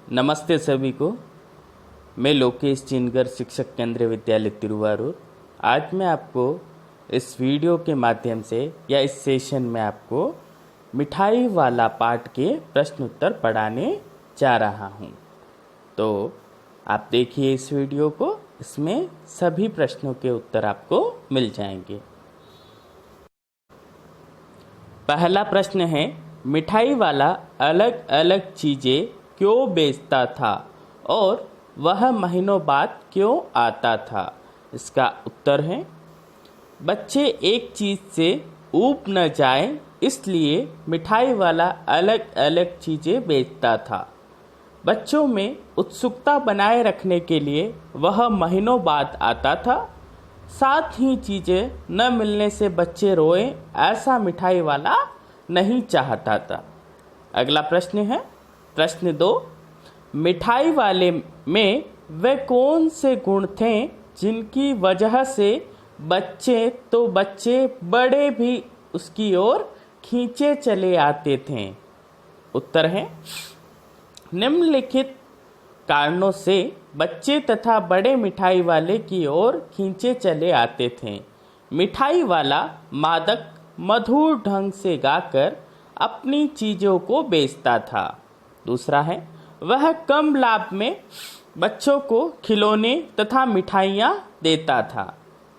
नमस्ते सभी को। मैं लोकेश चिनगर, शिक्षक केंद्रीय विद्यालय तिरुवारूर। आज मैं आपको इस वीडियो के माध्यम से या इस सेशन में आपको मिठाई वाला पाठ के प्रश्न उत्तर पढ़ाने जा रहा हूं। तो आप देखिए इस वीडियो को, इसमें सभी प्रश्नों के उत्तर आपको मिल जाएंगे। पहला प्रश्न है, मिठाई वाला अलग अलग चीज़ें क्यों बेचता था और वह महीनों बाद क्यों आता था? इसका उत्तर है, बच्चे एक चीज़ से ऊब न जाएं, इसलिए मिठाई वाला अलग अलग चीज़ें बेचता था। बच्चों में उत्सुकता बनाए रखने के लिए वह महीनों बाद आता था। साथ ही चीज़ें न मिलने से बच्चे रोएं, ऐसा मिठाई वाला नहीं चाहता था। अगला प्रश्न है, प्रश्न 2, मिठाई वाले में वे कौन से गुण थे जिनकी वजह से बच्चे बड़े भी उसकी ओर खींचे चले आते थे? उत्तर है, निम्नलिखित कारणों से बच्चे तथा बड़े मिठाई वाले की ओर खींचे चले आते थे। मिठाई वाला मादक मधुर ढंग से गाकर अपनी चीज़ों को बेचता था। दूसरा है, वह कम लाभ में बच्चों को खिलौने तथा मिठाइयाँ देता था।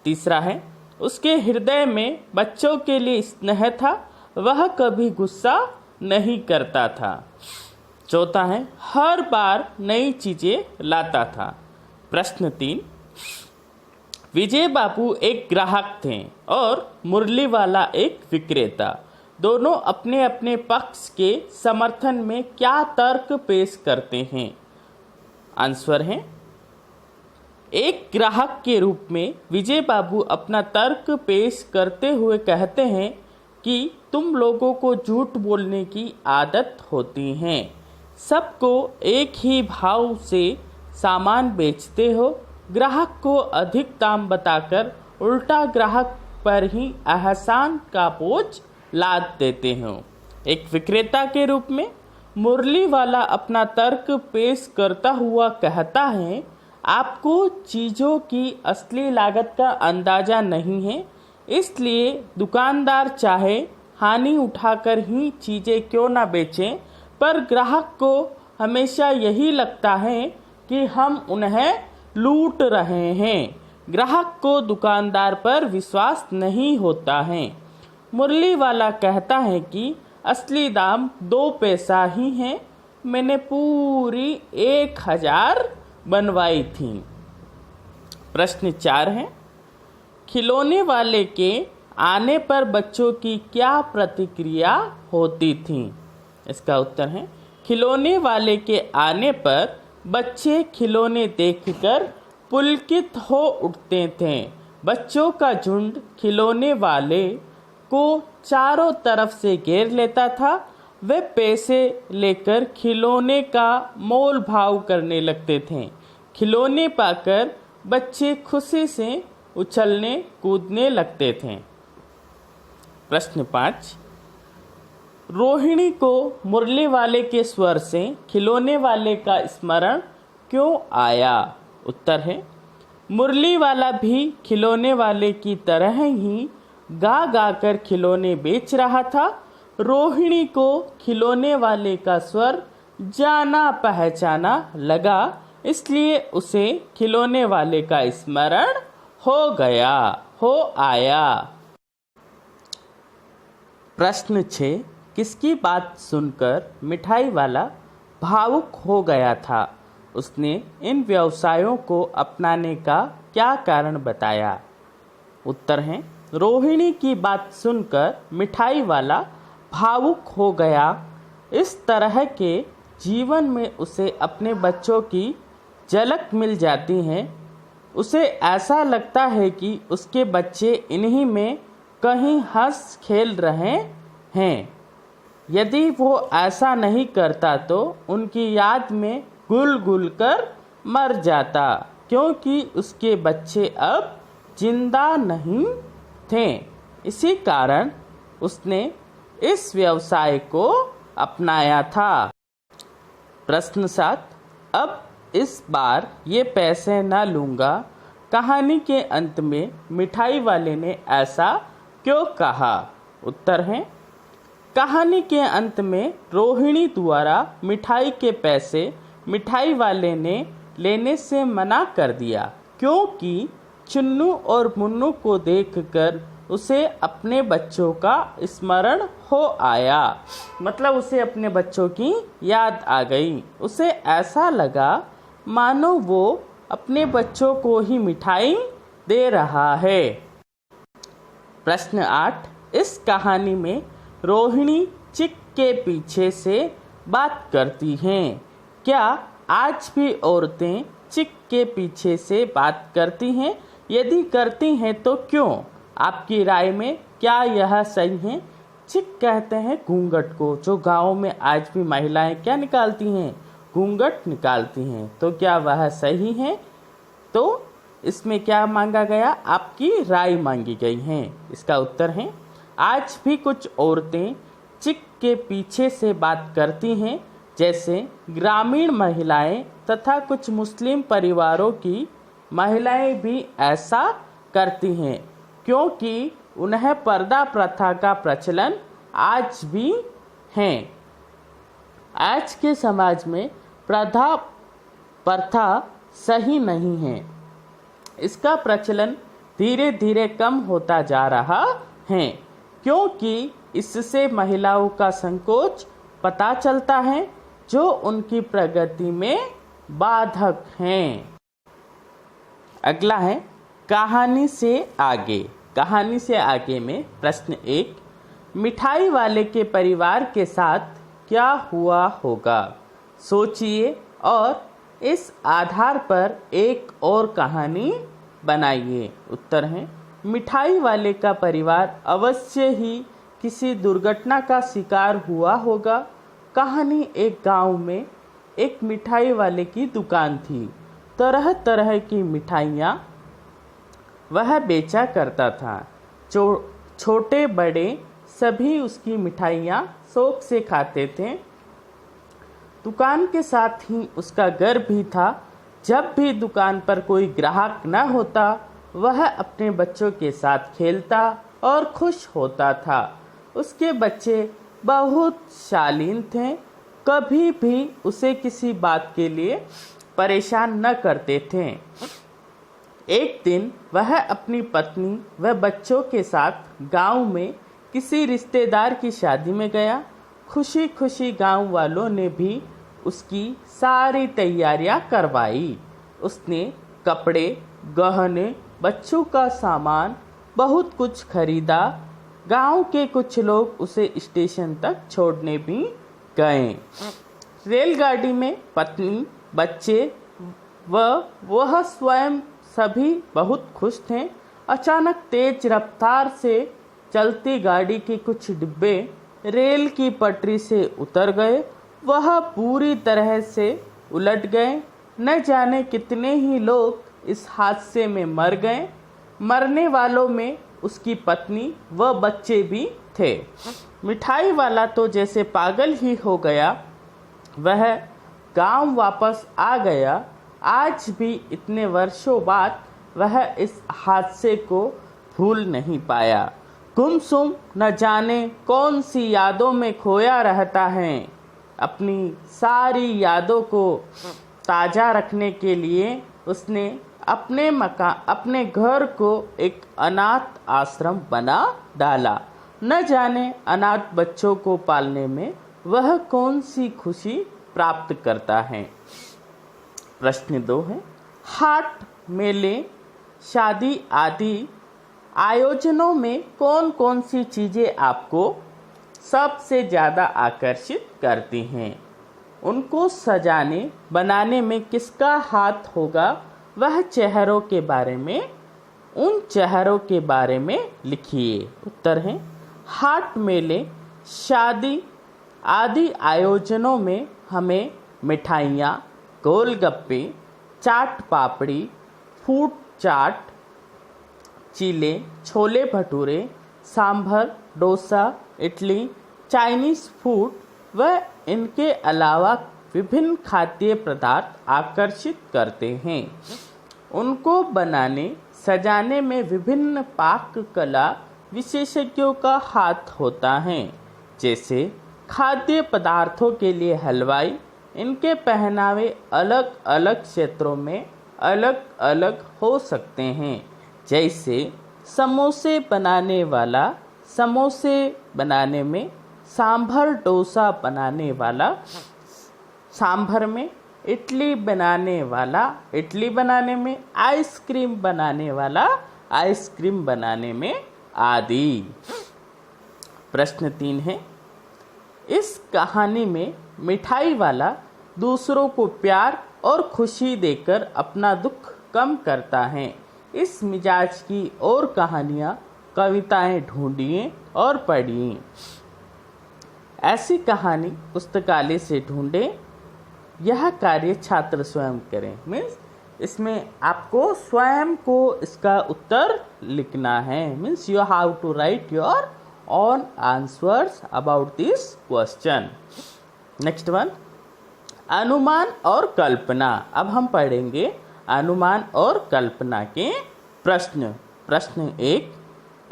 तीसरा है, उसके हृदय में बच्चों के लिए स्नेह था, वह कभी गुस्सा नहीं करता था। चौथा है, हर बार नई चीज़ें लाता था। प्रश्न 3, विजय बाबू एक ग्राहक थे और मुरली वाला एक विक्रेता। दोनों अपने अपने पक्ष के समर्थन में क्या तर्क पेश करते हैं? आंसर है, एक ग्राहक के रूप में विजय बाबू अपना तर्क पेश करते हुए कहते हैं कि तुम लोगों को झूठ बोलने की आदत होती है, सबको एक ही भाव से सामान बेचते हो, ग्राहक को अधिक दाम बताकर उल्टा ग्राहक पर ही एहसान का बोझ लाद देते हो। एक विक्रेता के रूप में मुरली वाला अपना तर्क पेश करता हुआ कहता है, आपको चीज़ों की असली लागत का अंदाज़ा नहीं है, इसलिए दुकानदार चाहे हानि उठाकर ही चीज़ें क्यों ना बेचें, पर ग्राहक को हमेशा यही लगता है कि हम उन्हें लूट रहे हैं। ग्राहक को दुकानदार पर विश्वास नहीं होता है। मुरली वाला कहता है कि असली दाम 2 पैसा ही है, मैंने पूरी 1000 बनवाई थी। प्रश्न 4 है, खिलौने वाले के आने पर बच्चों की क्या प्रतिक्रिया होती थी? इसका उत्तर है, खिलौने वाले के आने पर बच्चे खिलौने देखकर पुलकित हो उठते थे। बच्चों का झुंड खिलौने वाले को चारों तरफ से घेर लेता था। वे पैसे लेकर खिलौने का मोल भाव करने लगते थे। खिलौने पाकर बच्चे खुशी से उछलने कूदने लगते थे। प्रश्न 5, रोहिणी को मुरली वाले के स्वर से खिलौने वाले का स्मरण क्यों आया? उत्तर है, मुरली वाला भी खिलौने वाले की तरह ही गा गा कर खिलौने बेच रहा था। रोहिणी को खिलौने वाले का स्वर जाना पहचाना लगा, इसलिए उसे खिलौने वाले का स्मरण हो आया। प्रश्न 6, किसकी बात सुनकर मिठाई वाला भावुक हो गया था? उसने इन व्यवसायों को अपनाने का क्या कारण बताया? उत्तर है, रोहिणी की बात सुनकर मिठाई वाला भावुक हो गया। इस तरह के जीवन में उसे अपने बच्चों की झलक मिल जाती है। उसे ऐसा लगता है कि उसके बच्चे इन्हीं में कहीं हंस खेल रहे हैं। यदि वो ऐसा नहीं करता तो उनकी याद में गुल गुल कर मर जाता, क्योंकि उसके बच्चे अब जिंदा नहीं थे। इसी कारण उसने इस व्यवसाय को अपनाया था। प्रश्न 7, अब इस बार ये पैसे ना लूँगा। कहानी के अंत में मिठाई वाले ने ऐसा क्यों कहा? उत्तर है, कहानी के अंत में रोहिणी द्वारा मिठाई के पैसे मिठाई वाले ने लेने से मना कर दिया, क्योंकि चुन्नू और मुन्नू को देखकर उसे अपने बच्चों का स्मरण हो आया। मतलब उसे अपने बच्चों की याद आ गई। उसे ऐसा लगा मानो वो अपने बच्चों को ही मिठाई दे रहा है। प्रश्न 8, इस कहानी में रोहिणी चिक के पीछे से बात करती हैं। क्या आज भी औरतें चिक के पीछे से बात करती हैं? यदि करती हैं तो क्यों? आपकी राय में क्या यह सही है? चिक कहते हैं घूंघट को, जो गाँव में आज भी महिलाएं क्या निकालती हैं? घूंघट निकालती हैं। तो क्या वह सही है? तो इसमें क्या मांगा गया? आपकी राय मांगी गई है। इसका उत्तर है, आज भी कुछ औरतें चिक के पीछे से बात करती हैं, जैसे ग्रामीण महिलाएं तथा कुछ मुस्लिम परिवारों की महिलाएं भी ऐसा करती हैं, क्योंकि उन्हें पर्दा प्रथा का प्रचलन आज भी है। आज के समाज में प्रथा सही नहीं है। इसका प्रचलन धीरे धीरे कम होता जा रहा है, क्योंकि इससे महिलाओं का संकोच पता चलता है, जो उनकी प्रगति में बाधक हैं। अगला है कहानी से आगे। कहानी से आगे में प्रश्न 1, मिठाई वाले के परिवार के साथ क्या हुआ होगा? सोचिए और इस आधार पर एक और कहानी बनाइए। उत्तर है, मिठाई वाले का परिवार अवश्य ही किसी दुर्घटना का शिकार हुआ होगा। कहानी, एक गांव में एक मिठाई वाले की दुकान थी। तरह तरह की मिठाइयाँ वह बेचा करता था। छोटे बड़े सभी उसकी मिठाइयाँ शौक से खाते थे। दुकान के साथ ही उसका घर भी था। जब भी दुकान पर कोई ग्राहक न होता, वह अपने बच्चों के साथ खेलता और खुश होता था। उसके बच्चे बहुत शालीन थे, कभी भी उसे किसी बात के लिए परेशान न करते थे। एक दिन वह अपनी पत्नी व बच्चों के साथ गांव में किसी रिश्तेदार की शादी में गया। खुशी खुशी गांव वालों ने भी उसकी सारी तैयारियां करवाई। उसने कपड़े, गहने, बच्चों का सामान, बहुत कुछ खरीदा। गांव के कुछ लोग उसे स्टेशन तक छोड़ने भी गए। रेलगाड़ी में पत्नी, बच्चे व वह स्वयं सभी बहुत खुश थे। अचानक तेज रफ्तार से चलती गाड़ी के कुछ डिब्बे रेल की पटरी से उतर गए। वह पूरी तरह से उलट गए। न जाने कितने ही लोग इस हादसे में मर गए। मरने वालों में उसकी पत्नी व बच्चे भी थे। मिठाई वाला तो जैसे पागल ही हो गया। वह गांव वापस आ गया। आज भी इतने वर्षों बाद वह इस हादसे को भूल नहीं पाया। गुमसुम न जाने कौन सी यादों में खोया रहता है। अपनी सारी यादों को ताज़ा रखने के लिए उसने अपने घर को एक अनाथ आश्रम बना डाला। न जाने अनाथ बच्चों को पालने में वह कौन सी खुशी प्राप्त करता है। प्रश्न 2 है, हाट, मेले, शादी आदि आयोजनों में कौन कौन सी चीज़ें आपको सबसे ज़्यादा आकर्षित करती हैं? उनको सजाने बनाने में किसका हाथ होगा? वह चेहरों के बारे में, उन चेहरों के बारे में लिखिए। उत्तर है, हाट, मेले, शादी आदि आयोजनों में हमें मिठाइयाँ, गोलगप्पे, चाट पापड़ी, फूड चाट, चीले, छोले भटूरे, सांभर, डोसा, इडली, चाइनीज़ फूड व इनके अलावा विभिन्न खाद्य पदार्थ आकर्षित करते हैं। उनको बनाने सजाने में विभिन्न पाक कला विशेषज्ञों का हाथ होता है। जैसे खाद्य पदार्थों के लिए हलवाई, इनके पहनावे अलग अलग क्षेत्रों में अलग अलग हो सकते हैं। जैसे समोसे बनाने वाला समोसे बनाने में, सांभर डोसा बनाने वाला सांभर में, इडली बनाने वाला इडली बनाने में, आइसक्रीम बनाने वाला आइसक्रीम बनाने में आदि। प्रश्न 3 है, इस कहानी में मिठाई वाला दूसरों को प्यार और खुशी देकर अपना दुख कम करता है। इस मिजाज की और कहानियाँ, कविताएं ढूंढिए और पढ़िए। ऐसी कहानी पुस्तकालय से ढूंढें। यह कार्य छात्र स्वयं करें। मीन्स इसमें आपको स्वयं को इसका उत्तर लिखना है। Means you have to write your own answers about this question. Next one, अनुमान और कल्पना। अब हम पढ़ेंगे अनुमान और कल्पना के प्रश्न। प्रश्न 1,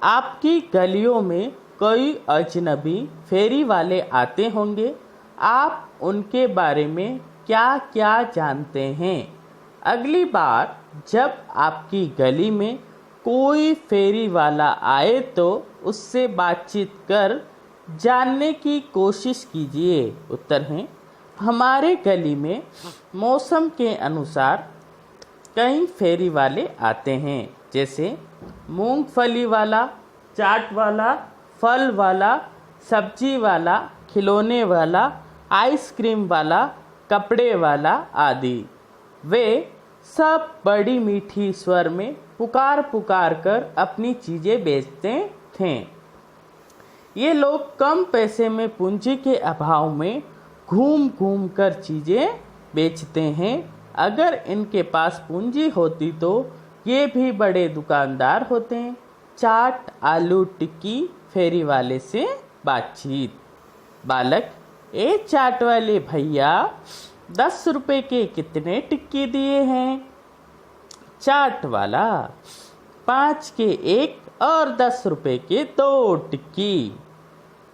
आपकी गलियों में कई अजनबी फेरी वाले आते होंगे। आप उनके बारे में क्या क्या जानते हैं? अगली बार जब आपकी गली में कोई फेरी वाला आए तो उससे बातचीत कर जानने की कोशिश कीजिए। उत्तर है, हमारे गली में मौसम के अनुसार कई फेरी वाले आते हैं। जैसे मूंगफली वाला, चाट वाला, फल वाला, सब्जी वाला, खिलौने वाला, आइसक्रीम वाला, कपड़े वाला आदि। वे सब बड़ी मीठी स्वर में पुकार पुकार कर अपनी चीज़ें बेचते थे। ये लोग कम पैसे में पूंजी के अभाव में घूम घूम कर चीज़ें बेचते हैं। अगर इनके पास पूंजी होती तो ये भी बड़े दुकानदार होते हैं। चाट, आलू टिक्की, फेरी वाले से बातचीत। बालक, ए चाट वाले भैया, 10 रुपए के कितने टिक्की दिए हैं? चाट वाला, 5 के 1 और 10 रुपए के 2 टिक्की।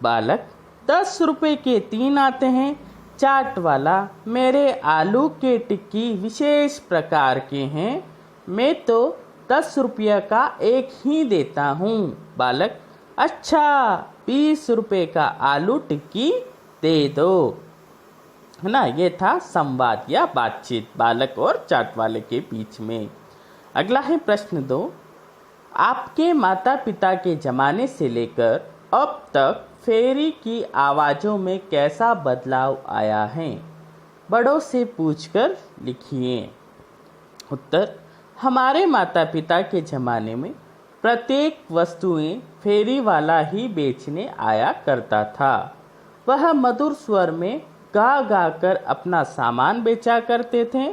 बालक, 10 रुपए के 3 आते हैं। चाट वाला, मेरे आलू के टिक्की विशेष प्रकार के हैं, मैं तो 10 रुपये का एक ही देता हूँ। बालक, अच्छा, 20 रुपए का आलू टिक्की दे दो। है ना, ये था संवाद या बातचीत बालक और चाट वाले के बीच में। अगला है प्रश्न 2, आपके माता पिता के ज़माने से लेकर अब तक फेरी की आवाज़ों में कैसा बदलाव आया है? बड़ों से पूछकर लिखिए। उत्तर, हमारे माता पिता के ज़माने में प्रत्येक वस्तुएं फेरी वाला ही बेचने आया करता था। वह मधुर स्वर में गा गा कर अपना सामान बेचा करते थे।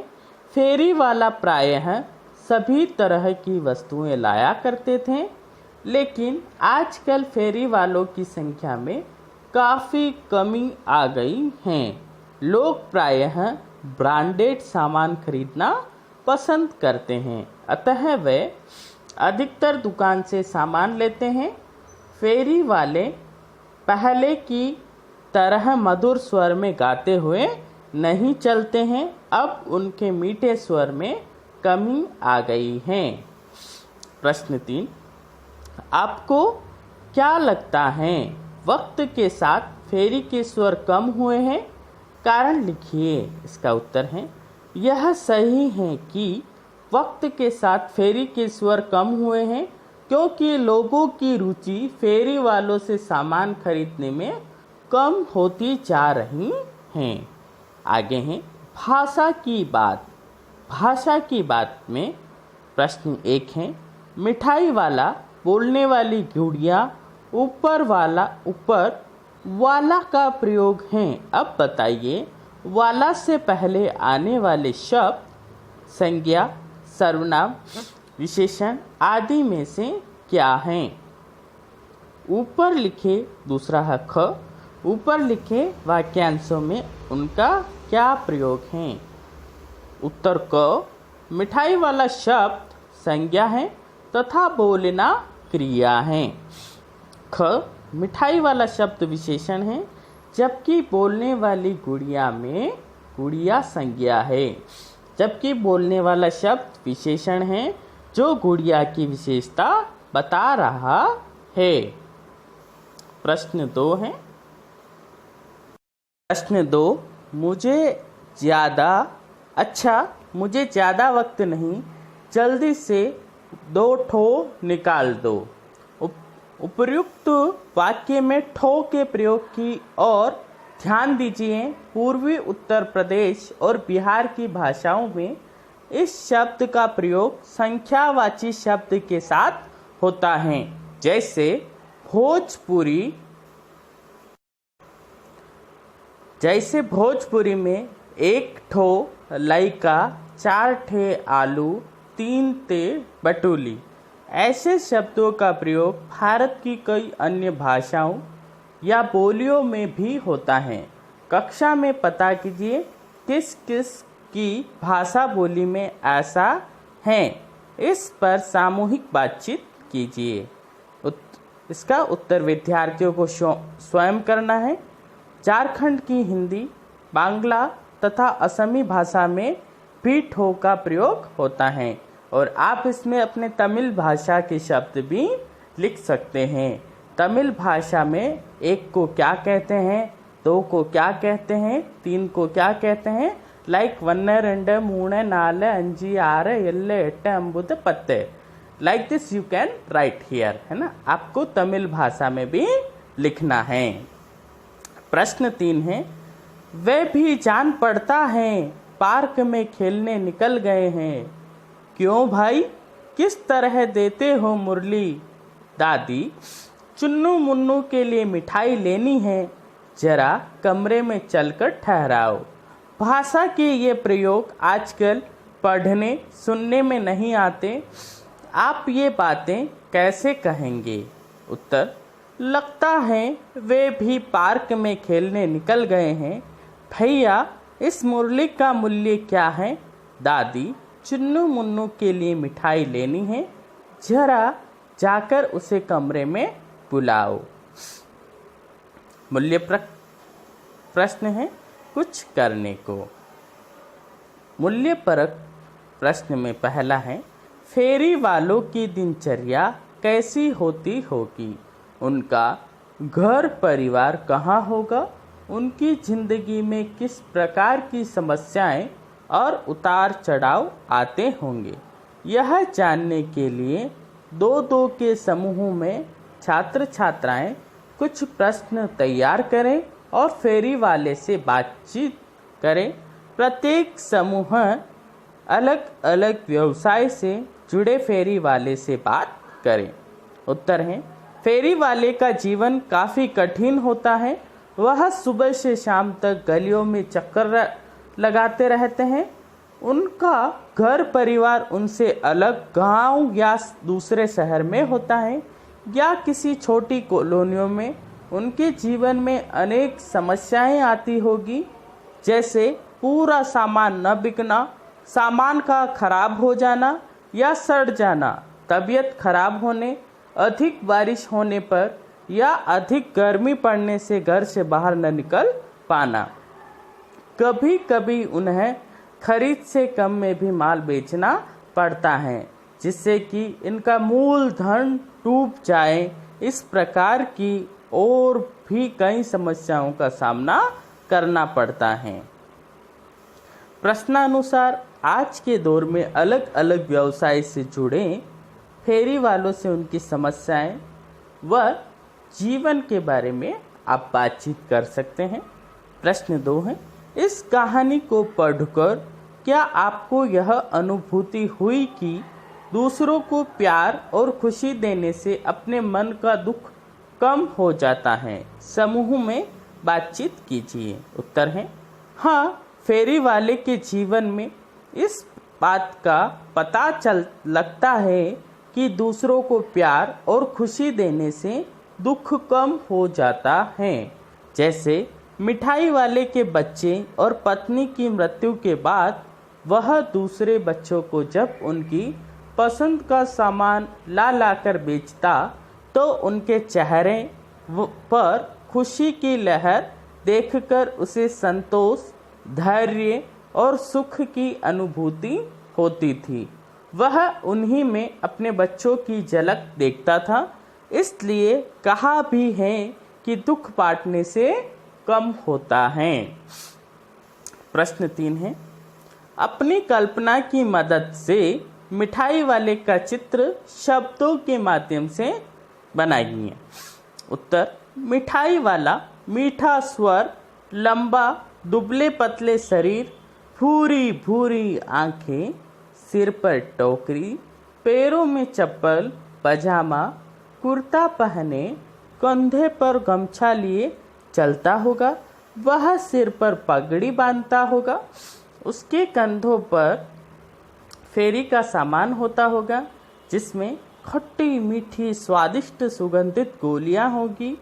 फेरी वाला प्रायः सभी तरह की वस्तुएं लाया करते थे, लेकिन आजकल फेरी वालों की संख्या में काफ़ी कमी आ गई है। लोग प्रायः ब्रांडेड सामान खरीदना पसंद करते हैं, अतः वे अधिकतर दुकान से सामान लेते हैं। फेरी वाले पहले की तरह मधुर स्वर में गाते हुए नहीं चलते हैं। अब उनके मीठे स्वर में कमी आ गई है। प्रश्न 3, आपको क्या लगता है वक्त के साथ फेरी के स्वर कम हुए हैं? कारण लिखिए। इसका उत्तर है, यह सही है कि वक्त के साथ फेरी के स्वर कम हुए हैं, क्योंकि लोगों की रुचि फेरी वालों से सामान खरीदने में कम होती जा रही हैं। आगे हैं भाषा की बात। भाषा की बात में प्रश्न 1 है, मिठाई वाला, बोलने वाली गुड़िया, ऊपर वाला का प्रयोग है। अब बताइए, वाला से पहले आने वाले शब्द संज्ञा, सर्वनाम, विशेषण आदि में से क्या हैं? ऊपर लिखे, दूसरा है ख, ऊपर लिखे वाक्यांशों में उनका क्या प्रयोग हैं? उत्तर क, मिठाई वाला शब्द संज्ञा है तथा बोलना क्रिया है। ख, मिठाई वाला शब्द विशेषण है जबकि बोलने वाली गुड़िया में गुड़िया संज्ञा है। जबकि बोलने वाला शब्द विशेषण है जो गुड़िया की विशेषता बता रहा है। प्रश्न 2 है। प्रश्न 2, मुझे ज़्यादा वक्त नहीं, जल्दी से 2 ठो निकाल दो। उपर्युक्त वाक्य में ठो के प्रयोग की ओर ध्यान दीजिए। पूर्वी उत्तर प्रदेश और बिहार की भाषाओं में इस शब्द का प्रयोग संख्यावाची शब्द के साथ होता है, जैसे भोजपुरी में 1 ठो लइका, 4 ठे आलू, 3 ते बटुली। ऐसे शब्दों का प्रयोग भारत की कई अन्य भाषाओं या बोलियों में भी होता है। कक्षा में पता कीजिए किस किस की भाषा बोली में ऐसा है। इस पर सामूहिक बातचीत कीजिए। इसका उत्तर विद्यार्थियों को स्वयं करना है। झारखंड की हिंदी, बांग्ला तथा असमी भाषा में भी ठो का प्रयोग होता है और आप इसमें अपने तमिल भाषा के शब्द भी लिख सकते हैं। तमिल भाषा में 1 को क्या कहते हैं, 2 को क्या कहते हैं, 3 को क्या कहते हैं, like 1 2 3 4 5 6 7 8 9 10 like this you can write here, है ना। आपको तमिल भाषा में भी लिखना है। प्रश्न 3 है। वे भी जान पड़ता है पार्क में खेलने निकल गए हैं। क्यों भाई, किस तरह देते हो मुरली? दादी, चुन्नू मुन्नू के लिए मिठाई लेनी है, जरा कमरे में चलकर ठहराओ। भाषा के ये प्रयोग आजकल पढ़ने सुनने में नहीं आते। आप ये बातें कैसे कहेंगे? उत्तर, लगता है वे भी पार्क में खेलने निकल गए हैं। भैया, इस मुरली का मूल्य क्या है? दादी, चुन्नू मुन्नू के लिए मिठाई लेनी है, जरा जाकर उसे कमरे में बुलाओ। मूल्य प्रश्न है कुछ करने को। मूल्य परक प्रश्न में पहला है, फेरी वालों की दिनचर्या कैसी होती होगी? उनका घर परिवार कहाँ होगा? उनकी जिंदगी में किस प्रकार की समस्याएं और उतार चढ़ाव आते होंगे? यह जानने के लिए 2-2 के समूहों में छात्र छात्राएं कुछ प्रश्न तैयार करें और फेरी वाले से बातचीत करें। प्रत्येक समूह अलग अलग व्यवसाय से जुड़े फेरी वाले से बात करें। उत्तर है, फेरी वाले का जीवन काफ़ी कठिन होता है। वह सुबह से शाम तक गलियों में चक्कर लगाते रहते हैं। उनका घर परिवार उनसे अलग गांव या दूसरे शहर में होता है या किसी छोटी कॉलोनियों में। उनके जीवन में अनेक समस्याएं आती होगी, जैसे पूरा सामान न बिकना, सामान का खराब हो जाना या सड़ जाना, तबीयत खराब होने, अधिक बारिश होने पर या अधिक गर्मी पड़ने से घर से बाहर न निकल पाना। कभी कभी उन्हें खरीद से कम में भी माल बेचना पड़ता है, जिससे कि इनका मूलधन डूब जाए। इस प्रकार की और भी कई समस्याओं का सामना करना पड़ता है। प्रश्नानुसार आज के दौर में अलग अलग व्यवसाय से जुड़े फेरी वालों से उनकी समस्याएं व जीवन के बारे में आप बातचीत कर सकते हैं। प्रश्न 2 है, इस कहानी को पढ़कर क्या आपको यह अनुभूति हुई कि दूसरों को प्यार और खुशी देने से अपने मन का दुख कम हो जाता है? समूह में बातचीत कीजिए। उत्तर है, हाँ, फेरी वाले के जीवन में इस बात का पता लगता है कि दूसरों को प्यार और खुशी देने से दुख कम हो जाता है। जैसे मिठाई वाले के बच्चे और पत्नी की मृत्यु के बाद वह दूसरे बच्चों को जब उनकी पसंद का सामान ला लाकर बेचता तो उनके चेहरे पर खुशी की लहर देखकर उसे संतोष, धैर्य और सुख की अनुभूति होती थी। वह उन्हीं में अपने बच्चों की झलक देखता था। इसलिए कहा भी है कि दुख बांटने से कम होता है। प्रश्न 3 है, अपनी कल्पना की मदद से मिठाई वाले का चित्र शब्दों के माध्यम से बनाइए। उत्तर, मिठाई वाला मीठा स्वर, लंबा दुबले पतले शरीर, भूरी भूरी आंखें, सिर पर टोकरी, पैरों में चप्पल, पजामा, कुर्ता पहने, कंधे पर गमछा लिए चलता होगा। वह सिर पर पगड़ी बांधता होगा। उसके कंधों पर फेरी का सामान होता होगा जिसमें खट्टी मीठी स्वादिष्ट सुगंधित गोलियां होगी।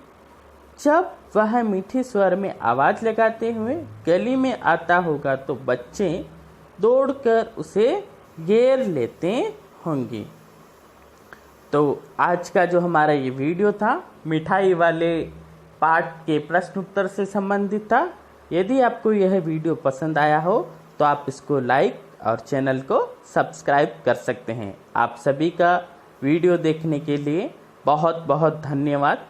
जब वह मीठी स्वर में आवाज़ लगाते हुए गली में आता होगा तो बच्चे दौड़कर उसे घेर लेते होंगे। तो आज का जो हमारा ये वीडियो था मिठाई वाले पार्ट के प्रश्न उत्तर से संबंधित था। यदि आपको यह वीडियो पसंद आया हो तो आप इसको लाइक और चैनल को सब्सक्राइब कर सकते हैं। आप सभी का वीडियो देखने के लिए बहुत बहुत धन्यवाद।